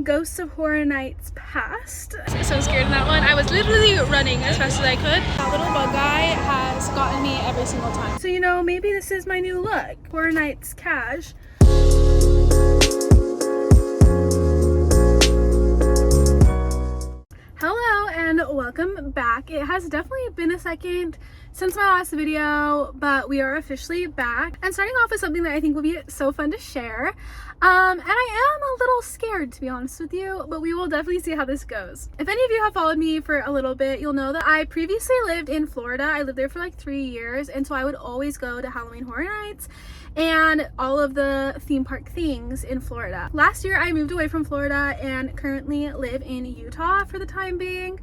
Ghosts of Horror Nights Past. So scared in that one. I was literally running as fast as I could. That little bug guy has gotten me every single time. So, you know, maybe this is my new look. Horror Nights Cash. Hello and welcome back. It has definitely been a second since my last video, but we are officially back and starting off with something that I think will be so fun to share. And I am a little scared, to be honest with you, but we will definitely see how this goes. If any of you have followed me for a little bit, you'll know that I previously lived in Florida. I lived there for like 3 years, and so I would always go to Halloween Horror Nights and all of the theme park things in Florida. Last year I moved away from Florida and currently live in Utah for the time being.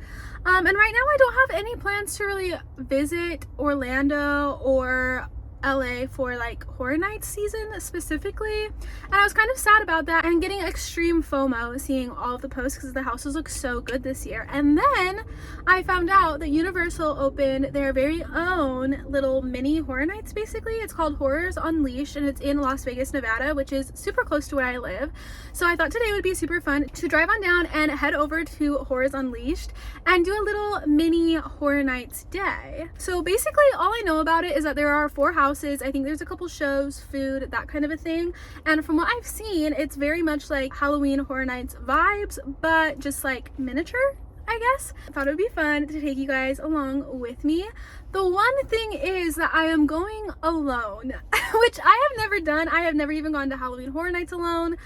And right now I don't have any plans to really visit Orlando or LA for like Horror Nights season specifically, and I was kind of sad about that and getting extreme FOMO seeing all of the posts because the houses look so good this year. And then I found out that Universal opened their very own little mini Horror Nights. Basically, it's called Horrors Unleashed and it's in Las Vegas, Nevada, which is super close to where I live. So I thought today would be super fun to drive on down and head over to Horrors Unleashed and do a little mini Horror Nights day. So basically all I know about it is that there are 4 houses. I think there's a couple shows, food, that kind of a thing. And from what I've seen, it's very much like Halloween Horror Nights vibes, but just like miniature, I guess. I thought it would be fun to take you guys along with me. The one thing is that I am going alone, which I have never done. I have never even gone to Halloween Horror Nights alone.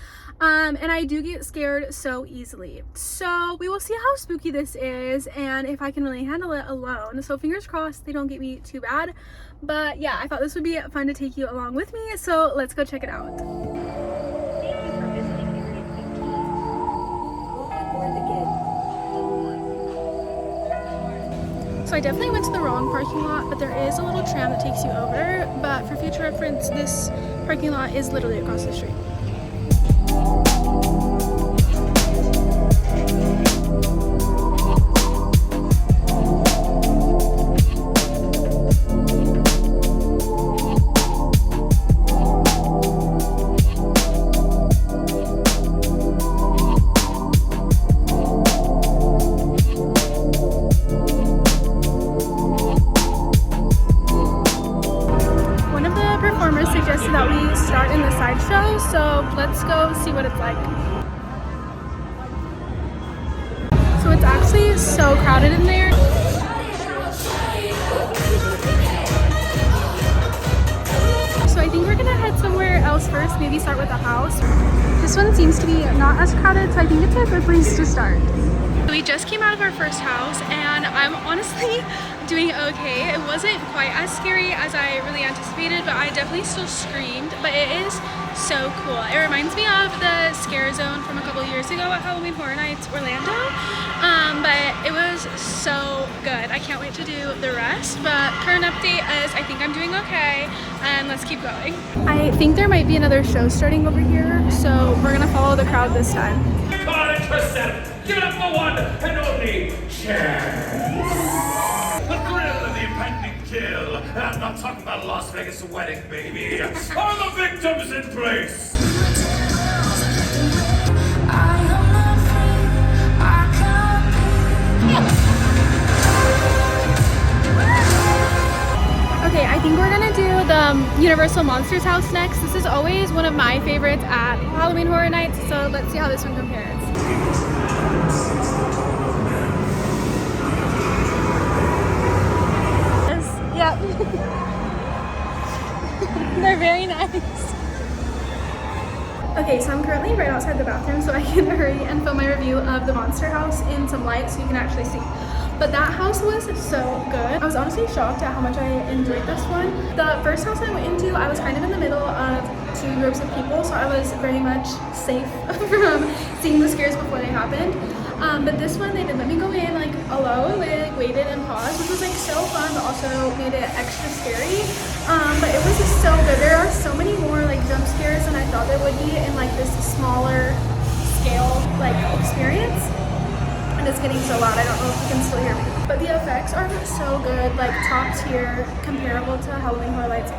And I do get scared so easily. So we will see how spooky this is and if I can really handle it alone. So fingers crossed they don't get me too bad. But yeah, I thought this would be fun to take you along with me. So let's go check it out. So I definitely went to the wrong parking lot, but there is a little tram that takes you over. But for future reference, this parking lot is literally across the street. Suggested that we start in the sideshow, so let's go see what it's like. So it's actually so crowded in there. So I think we're gonna head somewhere else first, maybe start with the house. This one seems to be not as crowded, so I think it's a good place to start. We just came out of our first house and I'm honestly doing okay. It wasn't quite as scary as I really anticipated, but I definitely still screamed, but it is so cool. It reminds me of the scare zone from a couple years ago at Halloween Horror Nights Orlando, but it was so good. I can't wait to do the rest, but current update is I think I'm doing okay, and let's keep going. I think there might be another show starting over here, so we're gonna follow the crowd this time. Give it up for one and only Chance! The thrill of the impending kill, and I'm not talking about a Las Vegas wedding, baby. Are the victims in place? Okay, I think we're gonna do the Universal Monsters house next. This is always one of my favorites at Halloween Horror Nights, so let's see how this one compares. Yep. They're very nice. Okay, so I'm currently right outside the bathroom, so I can hurry and film my review of the Monster House in some light so you can actually see. But that house was so good. I was honestly shocked at how much I enjoyed this one. The first house I went into, I was kind of in the middle of 2 groups of people, so I was very much safe from seeing the scares before they happened. But this one, they did let me go in like alone. They like waited and paused, which was like so fun, but also made it extra scary. But it was just so good. There are so many more like jump scares than I thought there would be in like this smaller scale like experience. And it's getting so loud, I don't know if you can still hear me. But the effects are so good, like top tier, comparable to Halloween Horror Nights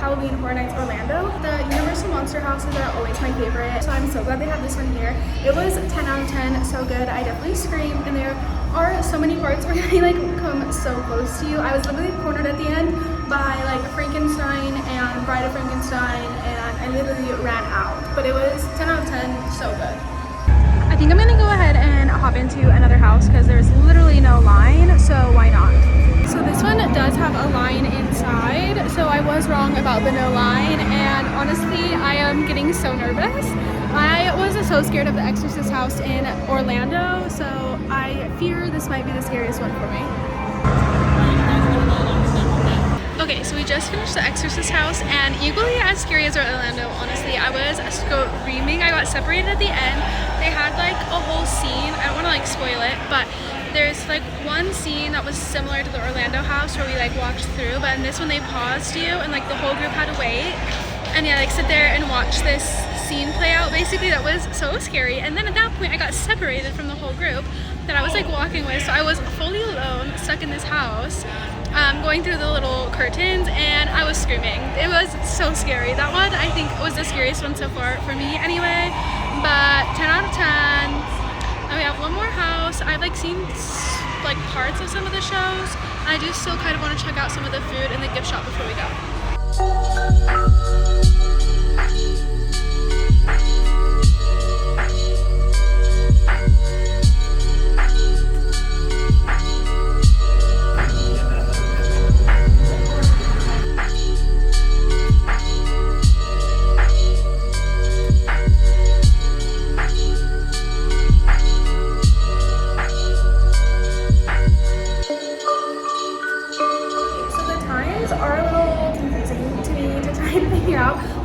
Halloween Horror Nights Orlando. The Universal Monster houses are always my favorite, so I'm so glad they have this one here. It was 10 out of 10, so good. I definitely screamed, and there are so many parts where they like come so close to you. I was literally cornered at the end by like Frankenstein and Bride of Frankenstein, and I literally ran out. But it was 10 out of 10, so good. I think I'm gonna go ahead and hop into another house because there's literally no line, so why not? So this one does have a line inside, so I was wrong about the no line, and honestly I am getting so nervous. I was so scared of the Exorcist house in Orlando, so I fear this might be the scariest one for me. Okay, so we just finished the Exorcist house, and equally as scary as Orlando, honestly, I was screaming. I got separated at the end. They had like a whole scene. I don't want to like spoil it, but there's like one scene that was similar to the Orlando house where we like walked through, but in this one they paused you and like the whole group had to wait. And yeah, like sit there and watch this scene play out. Basically, that was so scary. And then at that point, I got separated from the whole group that I was like walking with. So I was fully alone, stuck in this house, going through the little curtains, and I was screaming. It was so scary. That one, I think, was the scariest one so far for me anyway. But 10 out of 10. And we have one more house. I've like seen like parts of some of the shows. I do still kind of want to check out some of the food in the gift shop before we go.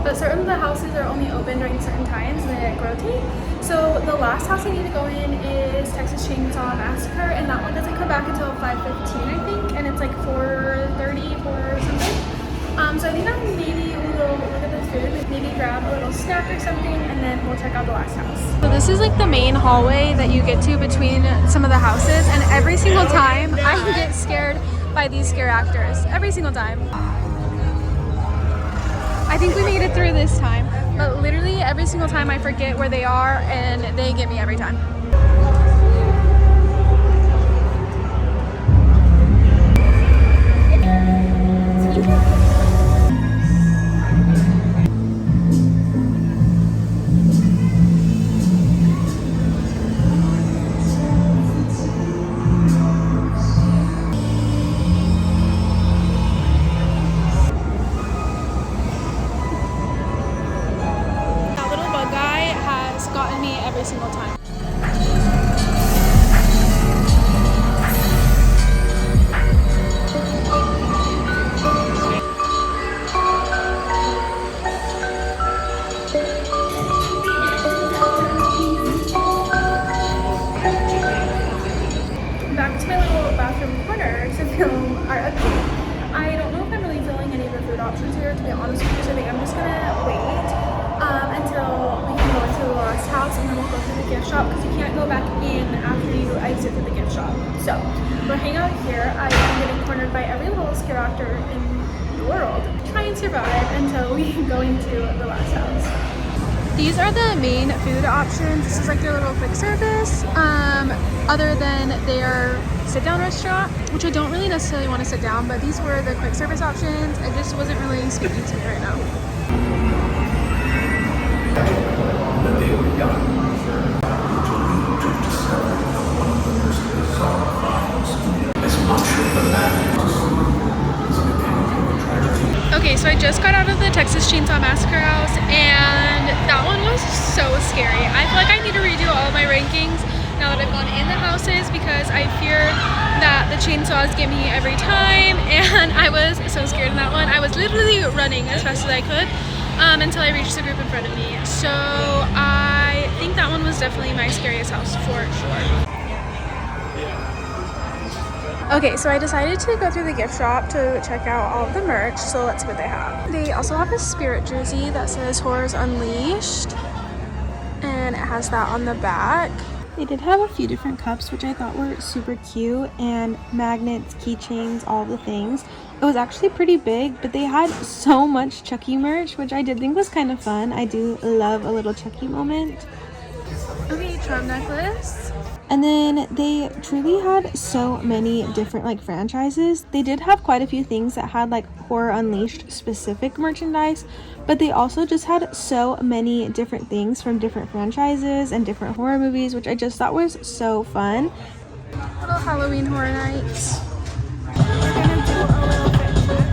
But certain of the houses are only open during certain times and they like rotate. So the last house I need to go in is Texas Chainsaw Massacre, and that one doesn't come back until 5:15 I think, and it's like 4:30 or something. So I think I'm maybe we'll look at the food, maybe grab a little snack or something, and then we'll check out the last house. So this is like the main hallway that you get to between some of the houses, and every single time I get scared by these scare actors. Every single time. I think we made it through this time, but literally every single time I forget where they are and they get me every time. Single time. Back to my little bathroom corner to film our update. I don't know if I'm really filming any of the food options here, to be honest with you, so I think I'm just gonna wait until we can go into the last house, and then we'll go through the gift shop because you can't go back in after you exit through the gift shop. So we're hanging out here. I am getting cornered by every little scare actor in the world. Try and survive until we go into the last house. These are the main food options. This is like their little quick service. Other than their sit-down restaurant, which I don't really necessarily want to sit down, but these were the quick service options. It just wasn't really speaking to me right now. That they were young, to discover that one of them was to solve crimes as much of the matter as an opinion tragedy. Okay, so I just got out of the Texas Chainsaw Massacre house, and that one was so scary. I feel like I need to redo all of my rankings now that I've gone in the houses because I feared that the chainsaws get me every time, and I was so scared in that one. I was literally running as fast as I could. Until I reached the group in front of me. So I think that one was definitely my scariest house for sure. Okay, so I decided to go through the gift shop to check out all of the merch, so let's see what they have. They also have a spirit jersey that says Horrors Unleashed, and it has that on the back. They did have a few different cups, which I thought were super cute, and magnets, keychains, all the things. It was actually pretty big, but they had so much Chucky merch, which I did think was kind of fun. I do love a little Chucky moment. Okay, charm necklace. And then they truly had so many different like franchises. They did have quite a few things that had like Horror Unleashed specific merchandise, but they also just had so many different things from different franchises and different horror movies, which I just thought was so fun. Little Halloween Horror Nights. We're gonna do a little fit check.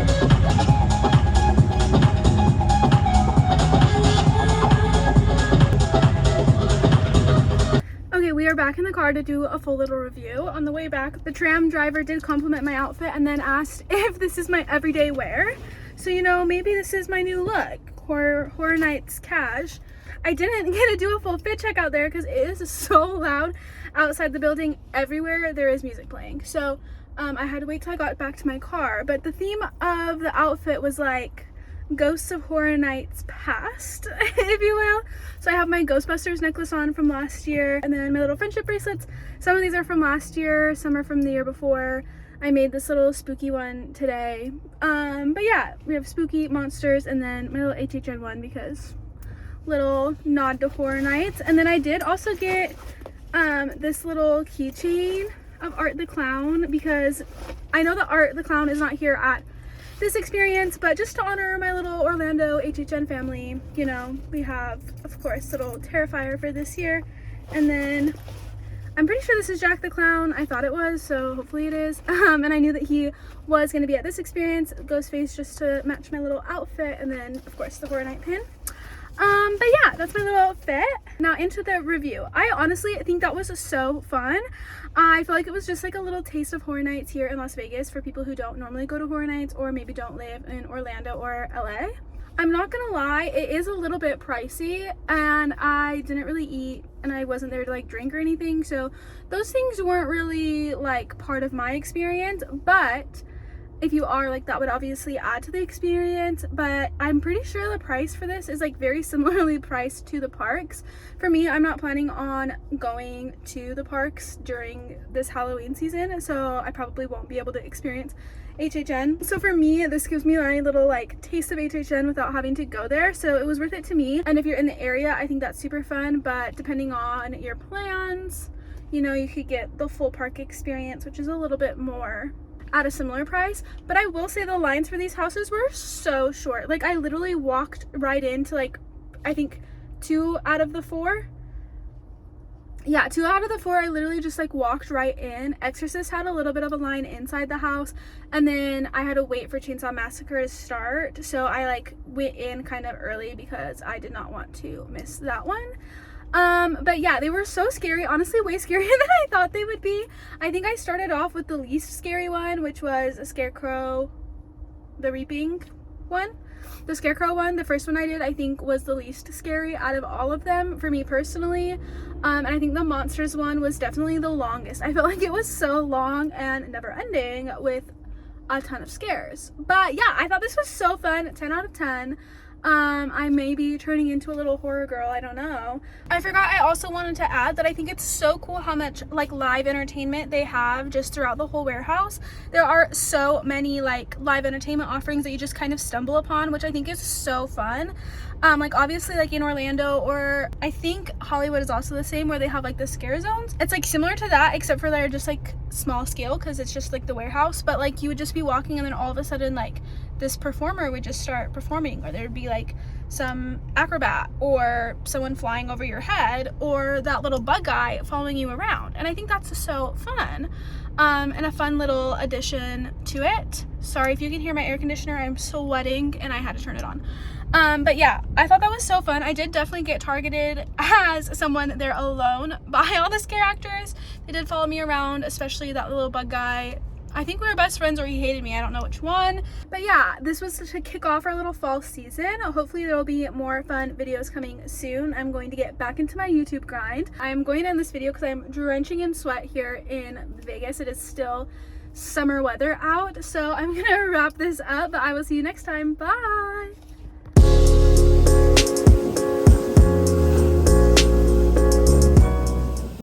Okay, we are back in the car to do a full little review. On the way back, the tram driver did compliment my outfit and then asked if this is my everyday wear. So, you know, maybe this is my new look, Horror Nights cash. I didn't get to do a full fit check out there because it is so loud outside the building. Everywhere there is music playing. So I had to wait till I got back to my car. But the theme of the outfit was like Ghosts of Horror Nights past, if you will. So I have my Ghostbusters necklace on from last year, and then my little friendship bracelets. Some of these are from last year, some are from the year before. I made this little spooky one today. But yeah, we have spooky monsters, and then my little HHN one because little nod to Horror Nights. And then I did also get this little keychain of Art the Clown, because I know that Art the Clown is not here at this experience, but just to honor my little Orlando HHN family, you know, we have, of course, little Terrifier for this year. And then I'm pretty sure this is Jack the Clown. I thought it was, so hopefully it is. And I knew that he was going to be at this experience. Ghostface just to match my little outfit, and then of course the Horror Night pin. But yeah, that's my little fit. Now into the review. I honestly think that was so fun. I feel like it was just like a little taste of Horror Nights here in Las Vegas for people who don't normally go to Horror Nights or maybe don't live in Orlando or LA. I'm not gonna lie, it is a little bit pricey, and I didn't really eat and I wasn't there to like drink or anything, so those things weren't really like part of my experience. But if you are, like, that would obviously add to the experience. But I'm pretty sure the price for this is like very similarly priced to the parks. For me, I'm not planning on going to the parks during this Halloween season, so I probably won't be able to experience HHN. So for me, this gives me a little like taste of HHN without having to go there, so it was worth it to me. And if you're in the area, I think that's super fun. But depending on your plans, you know, you could get the full park experience, which is a little bit more at a similar price. But I will say the lines for these houses were so short. Like, I literally walked right into, like, I think 2 out of the 4. Yeah, 2 out of the 4 I literally just like walked right in. Exorcist had a little bit of a line inside the house, and then I had to wait for Chainsaw Massacre to start, so I like went in kind of early because I did not want to miss that one. But yeah, they were so scary, honestly way scarier than I thought they would be. I think I started off with the least scary one, which was a Scarecrow, the Reaping one. The Scarecrow one, the first one I did, I think was the least scary out of all of them for me personally. And I think the Monsters one was definitely the longest. I felt like it was so long and never ending with a ton of scares. But yeah, I thought this was so fun. 10 out of 10. I may be turning into a little horror girl, I don't know. I forgot, I also wanted to add that I think it's so cool how much like live entertainment they have just throughout the whole warehouse. There are so many like live entertainment offerings that you just kind of stumble upon, which I think is so fun. Like obviously like in Orlando, or I think Hollywood is also the same, where they have like the scare zones. It's like similar to that, except for they're just like small scale because it's just like the warehouse. But like you would just be walking and then all of a sudden like this performer would just start performing, or there'd be like some acrobat or someone flying over your head, or that little bug guy following you around. And I think that's so fun, and a fun little addition to it. Sorry if you can hear my air conditioner, I'm sweating and I had to turn it on. But yeah, I thought that was so fun. I did definitely get targeted as someone there alone by all the scare actors. They did follow me around, especially that little bug guy. I think we were best friends or he hated me, I don't know which one. But yeah, this was to kick off our little fall season. Hopefully there will be more fun videos coming soon. I'm going to get back into my YouTube grind. I'm going to end this video because I'm drenching in sweat here in Vegas. It is still summer weather out, so I'm gonna wrap this up, but I will see you next time. Bye.